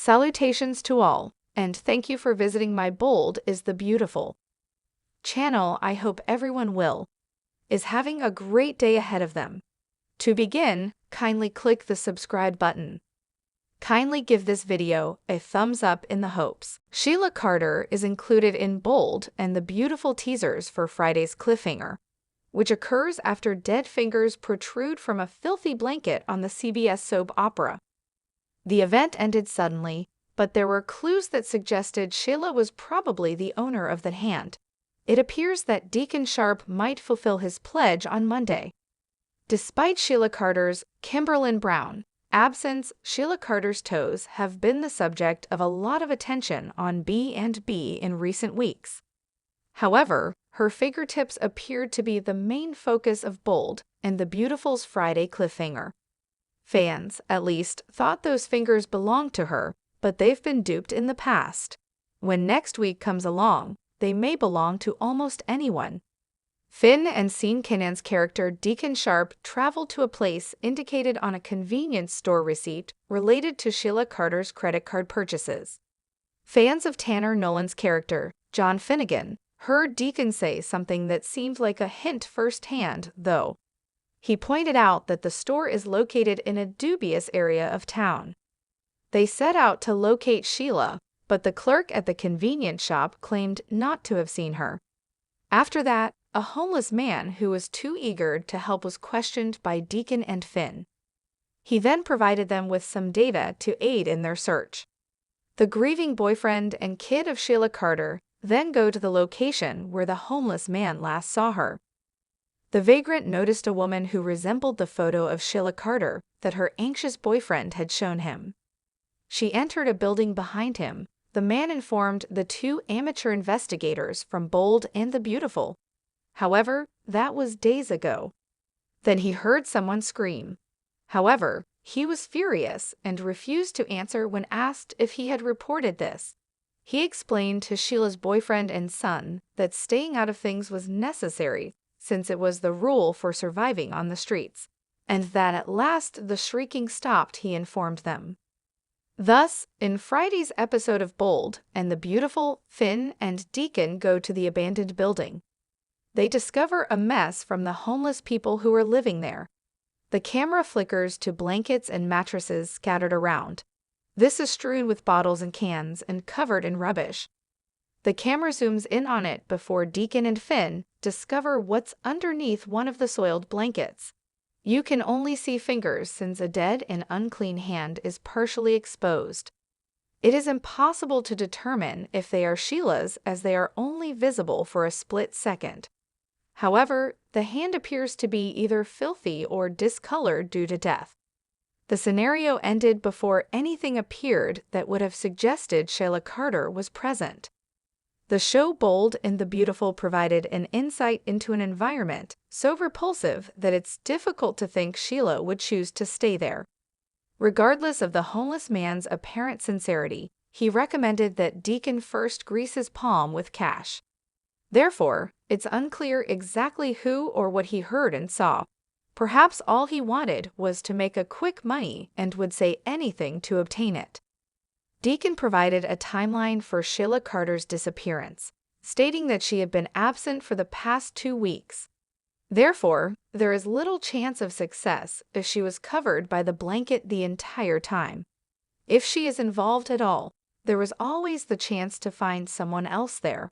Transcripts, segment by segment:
Salutations to all, and thank you for visiting my Bold is the Beautiful channel. I hope everyone is having a great day ahead of them. To begin, kindly click the subscribe button. Kindly give this video a thumbs up in the hopes Sheila Carter is included in Bold and the Beautiful teasers for Friday's cliffhanger, which occurs after dead fingers protrude from a filthy blanket on the CBS soap opera. The event ended suddenly, but there were clues that suggested Sheila was probably the owner of the hand. It appears that Deacon Sharp might fulfill his pledge on Monday. Despite Sheila Carter's Kimberlyn Brown absence, Sheila Carter's toes have been the subject of a lot of attention on B&B in recent weeks. However, her fingertips appeared to be the main focus of Bold and the Beautiful's Friday cliffhanger. Fans, at least, thought those fingers belonged to her, but they've been duped in the past. When next week comes along, they may belong to almost anyone. Finn and Sean Kinnan's character Deacon Sharp traveled to a place indicated on a convenience store receipt related to Sheila Carter's credit card purchases. Fans of Tanner Nolan's character, John Finnegan, heard Deacon say something that seemed like a hint firsthand, though. He pointed out that the store is located in a dubious area of town. They set out to locate Sheila, but the clerk at the convenience shop claimed not to have seen her. After that, a homeless man who was too eager to help was questioned by Deacon and Finn. He then provided them with some data to aid in their search. The grieving boyfriend and kid of Sheila Carter then go to the location where the homeless man last saw her. The vagrant noticed a woman who resembled the photo of Sheila Carter that her anxious boyfriend had shown him. She entered a building behind him. The man informed the two amateur investigators from Bold and the Beautiful. However, that was days ago. Then he heard someone scream. However, he was furious and refused to answer when asked if he had reported this. He explained to Sheila's boyfriend and son that staying out of things was necessary since it was the rule for surviving on the streets, and that at last the shrieking stopped, he informed them. Thus, in Friday's episode of Bold and the Beautiful, Finn and Deacon go to the abandoned building. They discover a mess from the homeless people who are living there. The camera flickers to blankets and mattresses scattered around. This is strewn with bottles and cans and covered in rubbish. The camera zooms in on it before Deacon and Finn discover what's underneath one of the soiled blankets. You can only see fingers since a dead and unclean hand is partially exposed. It is impossible to determine if they are Sheila's as they are only visible for a split second. However, the hand appears to be either filthy or discolored due to death. The scenario ended before anything appeared that would have suggested Sheila Carter was present. The show Bold and the Beautiful provided an insight into an environment so repulsive that it's difficult to think Sheila would choose to stay there. Regardless of the homeless man's apparent sincerity, he recommended that Deacon first grease his palm with cash. Therefore, it's unclear exactly who or what he heard and saw. Perhaps all he wanted was to make a quick money and would say anything to obtain it. Deacon provided a timeline for Sheila Carter's disappearance, stating that she had been absent for the past 2 weeks. Therefore, there is little chance of success if she was covered by the blanket the entire time. If she is involved at all, there was always the chance to find someone else there.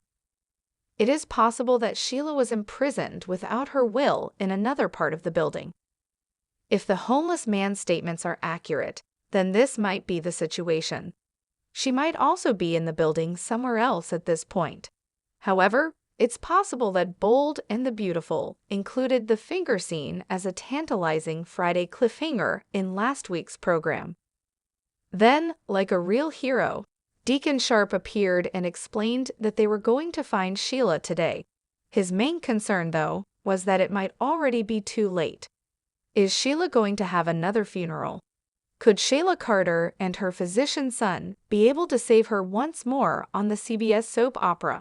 It is possible that Sheila was imprisoned without her will in another part of the building. If the homeless man's statements are accurate, then this might be the situation. She might also be in the building somewhere else at this point. However, it's possible that Bold and the Beautiful included the finger scene as a tantalizing Friday cliffhanger in last week's program. Then, like a real hero, Deacon Sharp appeared and explained that they were going to find Sheila today. His main concern, though, was that it might already be too late. Is Sheila going to have another funeral? Could Sheila Carter and her physician son be able to save her once more on the CBS soap opera?